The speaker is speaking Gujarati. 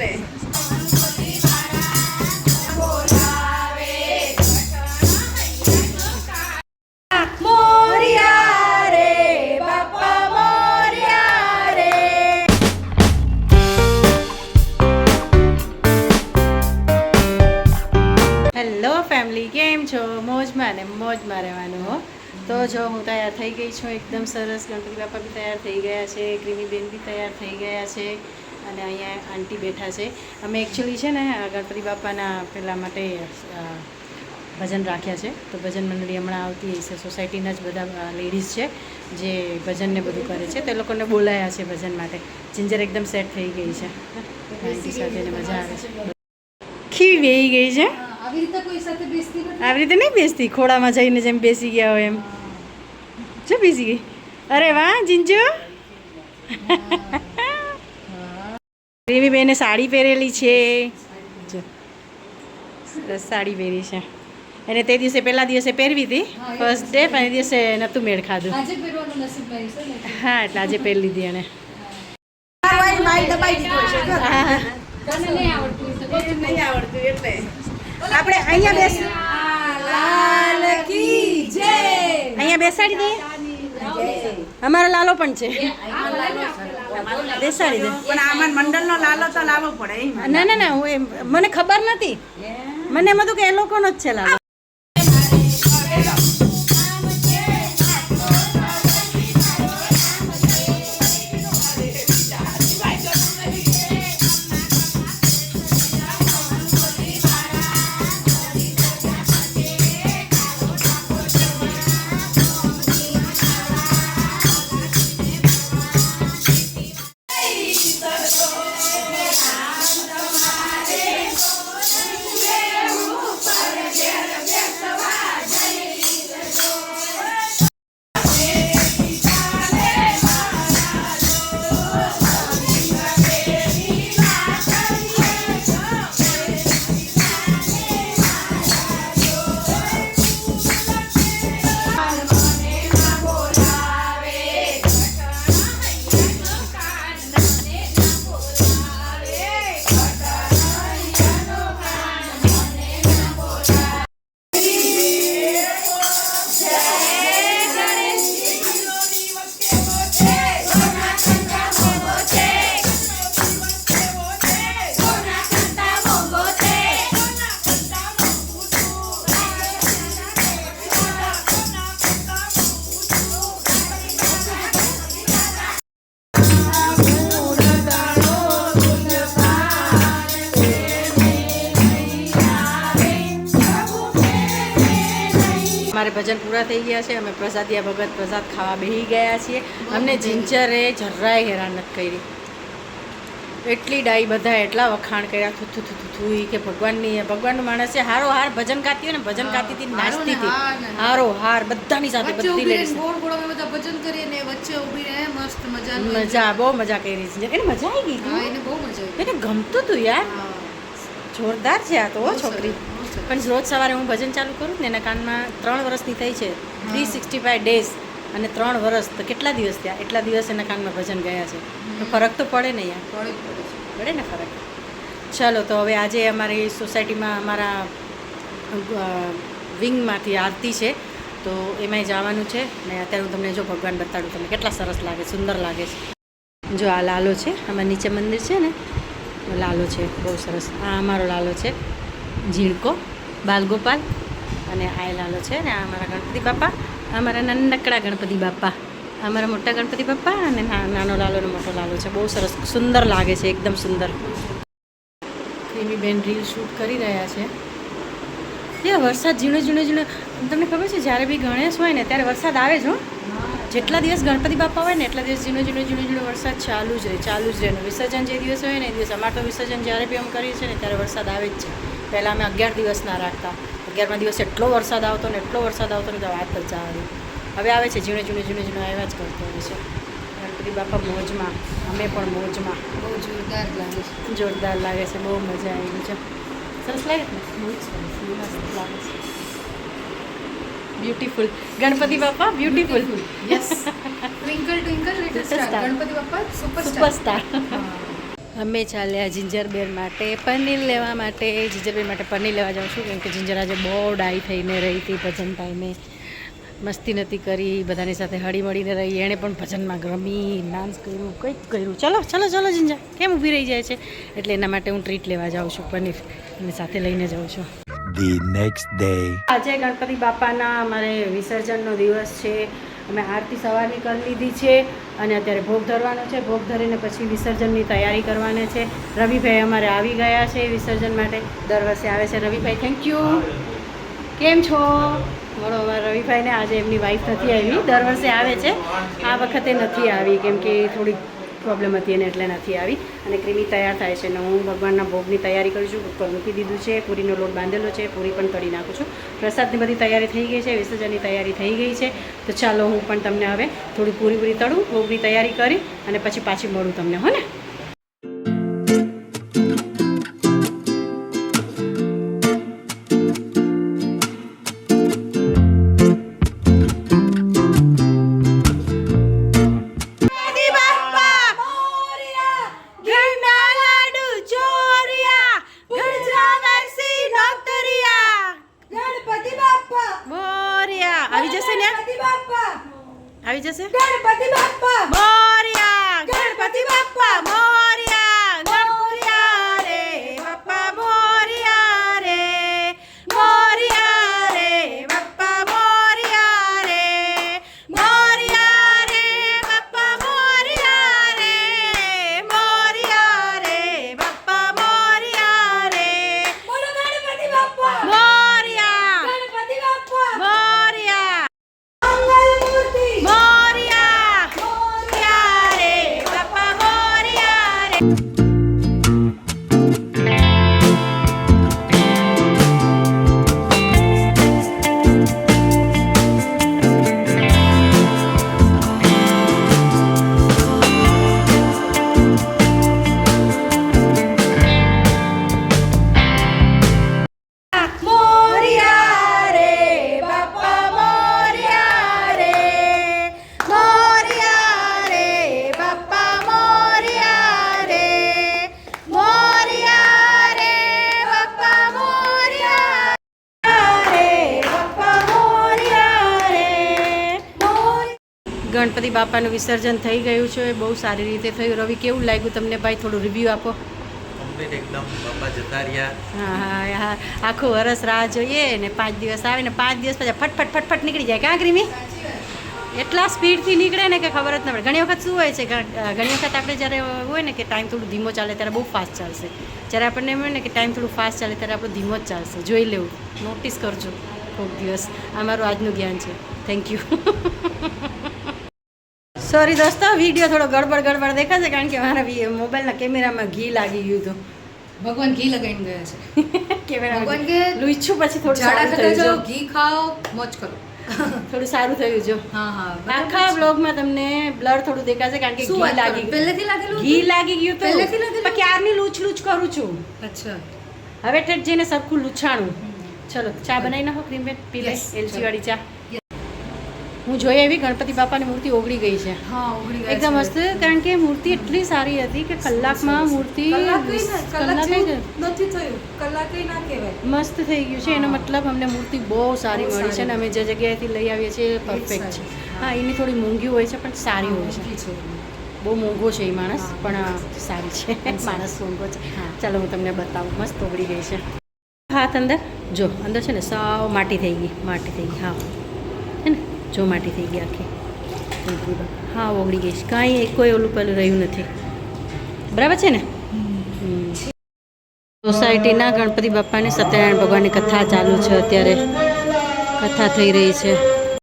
એટલે હેલો ફેમિલી, કેમ છો? મોજમાં ને મોજમાં રહેવાનું હો. તો જો હું તૈયાર થઈ ગઈ છું એકદમ સરસ. ગણપતિ બાપા બી તૈયાર થઈ ગયા છે, ક્રીમીબેન બી તૈયાર થઈ ગયા છે અને અહીંયા આંટી બેઠા છે. અમે એકચ્યુઅલી છે ને ગણપતિ બાપાના પેલા માટે ભજન રાખ્યા છે. તો ભજન મંડળી હમણાં આવતી છે, સોસાયટીના જ બધા લેડીઝ છે જે ભજનને બધું કરે છે. તો એ લોકોને બોલાયા છે ભજન માટે. જિંજર એકદમ સેટ થઈ ગઈ છે, આંટી સાથે મજા આવે છે. ખીવી બેહી ગઈ છે. આવી રીતે કોઈ સાથે બેસતી નથી. આવી રીતે નહીં બેસતી, ખોળામાં જઈને જેમ બેસી ગયા હોય એમ. જો બેસી ગઈ. અરે વાહ જીંજુ. ક્રીમી બેને સાડી પહેરેલી છે. જો સરસ સાડી પહેરી છે. એને તે દિવસે પહેલા દિવસે પહેરવી હતી ફર્સ્ટ ડે, પણ એ દિવસે નહોતું મેળ ખાધું. આજે પહેરવાનું નસીબ નહીં છે ને. હા, એટલે આજે પહેરી લીધી એને. તને નહીં આવડતું નહીં આવડતું એટલે આપણે અહીંયા બેસ લાલ કી જય. અહીંયા બેસાડી દઈએ. અમારો લાલો પણ છે, બેસાડી દે. પણ આમાં મંડળનો લાલો તો લાવવો પડે. ના ના ના, હું મને ખબર નથી. મને એમ હતું કે એ લોકોનો જ છે લાલો. અમારે ભજન પૂરા થઈ ગયા છે. અમે પ્રસાદિયા ભગત પ્રસાદ ખાવા બેસી ગયા છીએ. અમને જિંજરે જરાય હેરાન નથી કરી. એટલી ડાઈ, બધા એટલા વખાણ કર્યા થુ થુ થુ થુ કે ભગવાનનો માણસ છે. હારો હાર ભજન ગાતી હોય ને, ભજન ગાતી હતી, નાચતી હતી. હારો હાર બધાની સાથે, બધી લેડીઝ ગોળ ગોળ અમે બધા ભજન કરીએ ને વચ્ચે ઊભી રહે મસ્ત મજાનું. મજા, બહુ મજા કરી છે. એને મજા આવી ગઈ. હા, એને બહુ મજા આવી. એને ગમતું હતું યાર. જોરદાર છે આ તો છોકરી. પણ રોજ સવારે હું ભજન ચાલુ કરું ને એના કાનમાં 3 વર્ષની થઈ છે, 365 ડેઝ અને 3 વર્ષ. તો કેટલા દિવસ થયા? એટલા દિવસ એના કાનમાં ભજન ગયા છે. તો ફરક તો પડે ને યાર, પડે ને ફરક. ચલો, તો હવે આજે અમારી સોસાયટીમાં અમારા વિંગમાંથી આરતી છે, તો એમાંય જવાનું છે. ને અત્યારે હું તમને જો ભગવાન બતાડું, તમને કેટલા સરસ લાગે, સુંદર લાગે છે. જો આ લાલો છે, આમાં નીચે મંદિર છે ને, લાલો છે, બહુ સરસ. આ અમારો લાલો છે ઝીણકો બાલગોપાલ, અને આ લાલો છે ને આ અમારા ગણપતિ બાપા, અમારા નાનકડા ગણપતિ બાપા, અમારા મોટા ગણપતિ બાપા, અને નાનો લાલો ને મોટો લાલો છે. બહુ સરસ, સુંદર લાગે છે, એકદમ સુંદર. ક્રીમીબેન રીલ શૂટ કરી રહ્યા છે. ત્યાં વરસાદ ઝીણો ઝીણો ઝીણો, તમને ખબર છે જ્યારે બી ગણેશ હોય ને ત્યારે વરસાદ આવે જ હો. જેટલા દિવસ ગણપતિ બાપા હોય ને એટલા દિવસ ઝીણો ઝીણો ઝીણો ઝીણો વરસાદ ચાલુ જ રહે. વિસર્જન જે દિવસ હોય ને એ દિવસ, અમારે તો વિસર્જન જ્યારે બી અમે કરીએ છીએ ને ત્યારે વરસાદ આવે જ છે. પહેલાં અમે 11 દિવસના રાખતા. 11મા દિવસે એટલો વરસાદ આવતો ને તો વાત જ જવા દે. હવે આવે છે ઝીણો ઝીણો ઝીણો ઝીણો આવ્યા જ કરતો હોય છે. ગણપતિ બાપા મોજમાં, અમે પણ મોજમાં. બહુ જોરદાર લાગે છે. જોરદાર લાગે છે, બહુ મજા આવી છે. સરસ લાગે ને? બહુ જ સરસ લાગે છે. બ્યુટીફુલ ગણપતિ બાપા, beautiful. Yes. Twinkle twinkle little star. Ganpati બાપા સુપરસ્ટાર. અમે ચાલ્યા જિંજરબેર માટે પનીર લેવા માટે. જિંજરબેર માટે પનીર લેવા જાઉં છું કેમ કે જિંજર આજે બહુ ડાઈ થઈને રહી હતી ભજન ટાઈમે. મસ્તી નથી કરી, બધાની સાથે હળી મળીને રહી. એણે પણ ભજનમાં રમી, ડાન્સ કર્યું, કંઈક કર્યું. ચલો ચલો ચલો જિંજર, કેમ ઊભી રહી જાય છે? એટલે એના માટે હું ટ્રીટ લેવા જાઉં છું, પનીર અને સાથે લઈને જાઉં છું. The next day. આજે ગણપતિ બાપાના અમારે વિસર્જનનો દિવસ છે. અમે આરતી સવારની કરી લીધી છે અને અત્યારે ભોગ ધરવાનો છે. ભોગ ધરીને પછી વિસર્જનની તૈયારી કરવાની છે. રવિભાઈ અમારે આવી ગયા છે વિસર્જન માટે. દર વર્ષે આવે છે રવિભાઈ. Thank you. કેમ છો? મળો અમારા રવિભાઈને. આજે એમની વાઈફ નથી આવી, દર વર્ષે આવે છે, આ વખતે નથી આવી કેમ કે થોડીક પ્રોબ્લેમ હતી એને એટલે નથી આવી. અને ક્રીમી તૈયાર થાય છે અને હું ભગવાનના ભોગની તૈયારી કરું છું. ઉપર મૂકી દીધું છે, પૂરીનો લોટ બાંધેલો છે, પૂરી પણ તળી નાખું છું. પ્રસાદની બધી તૈયારી થઈ ગઈ છે, વિસર્જનની તૈયારી થઈ ગઈ છે. તો ચાલો હું પણ તમને હવે થોડી પૂરી તળું, ભોગની તૈયારી કરી અને પછી પાછી મળું તમને, હો ને? આવી જશે ને? આવી જશે? ગણપતિ બાપ્પા મોરયા, ગણપતિ બાપ્પા મોરયા, મોરયા રે બાપ્પા મોરયા રે, મોરયા રે બાપ્પા મોરયા રે, મોરયા રે બાપ્પા મોરયા રે, મોરયા રે બાપ્પા મોરયા રે, બોલો ગણપતિ બાપ્પા મોરયા, ગણપતિ બાપ્પા મોરયા. ગણપતિ બાપાનું વિસર્જન થઈ ગયું છે, બહુ સારી રીતે થયું. રવિ, કેવું લાગ્યું તમને ભાઈ? થોડું રિવ્યૂ આપો. કમ્પ્લીટ એકદમ બાપા જતા રહ્યા. હા, આખું વરસ રાહ જોઈએ ને 5 દિવસ આવે ને 5 દિવસ પછી ફટફટ ફટફટ નીકળી જાય. ક્યાં ક્રીમી? એટલા સ્પીડથી નીકળે ને કે ખબર જ ન પડે. ઘણી વખત શું હોય છે, ઘણી વખત આપણે જ્યારે હોય ને કે ટાઈમ થોડું ધીમો ચાલે ત્યારે બહુ ફાસ્ટ ચાલશે. જ્યારે આપણને એમ હોય ને કે ટાઈમ થોડું ફાસ્ટ ચાલે ત્યારે આપણું ધીમો જ ચાલશે. જોઈ લેવું, નોટિસ કરજો કોઈક દિવસ. આ મારું આજનું જ્ઞાન છે. Thank you. સોરી દોસ્તો, વિડીયો થોડો ગડબડ દેખાશે કારણ કે મારા મોબાઈલના કેમેરામાં ઘી લાગી ગયું હતું. ભગવાન ઘી લગાવીને ગયા છે. કેમેરા ભગવાન કે લૂછું પછી થોડું ઝાડા સારું થતા થયું જાઓ, જો. ઘી ખાઓ, મોજ કરો. થોડું સારું થયું જો. હા આખા બ્લોગમાં તમને બ્લર થોડું દેખાશે કારણ કે શું ઘી વાત લાગી કરો? પહેલેથી લાગેલું ઘી હતું? લાગી ગયું પહેલેથી તો લાગેલું? પણ ક્યારની લૂછ કરું છું. અચ્છા, હવે ઠેઠ જઈને સરખું લૂછાણું. ચલો ચા બનાવી નાખો ક્રીમબેન, પી લે. Yes, એલચી ચાલો. વાળી ચા. હું જોઈ એવી ગણપતિ બાપાની મૂર્તિ ઓગળી ગઈ છે. હા ઓગળી ગયા એકદમ છે. મસ્ત, કારણ કે મૂર્તિ એટલી સારી હતી કે કલાકમાં મૂર્તિ કલાક નથી થયું, કલાકે ના કહેવાય. મસ્ત થઈ ગયું છે. એનો મતલબ અમને મૂર્તિ બહુ સારી મળી છે ને અમે જે જગ્યાએથી લઈ આવીએ છીએ પરફેક્ટ છે. હા, એની થોડી મોંઘી હોય છે પણ સારી હોય છે. બહુ મોંઘો છે એ માણસ પણ સારી છે. માણસ મોંઘો છે. ચાલો હું તમને બતાવું. મસ્ત ઓગળી ગઈ છે. હાથ અંદર જો, અંદર છે ને સાવ માટી થઈ ગઈ. હા હે ને, જો માટી થઈ ગઈ આખી. હા ઓગળી ગઈ છે. કાંઈ કોઈ ઓલું પેલું રહ્યું નથી. બરાબર છે ને? સોસાયટીના ગણપતિ બાપાની સત્યનારાયણ ભગવાનની કથા ચાલુ છે અત્યારે. કથા થઈ રહી છે.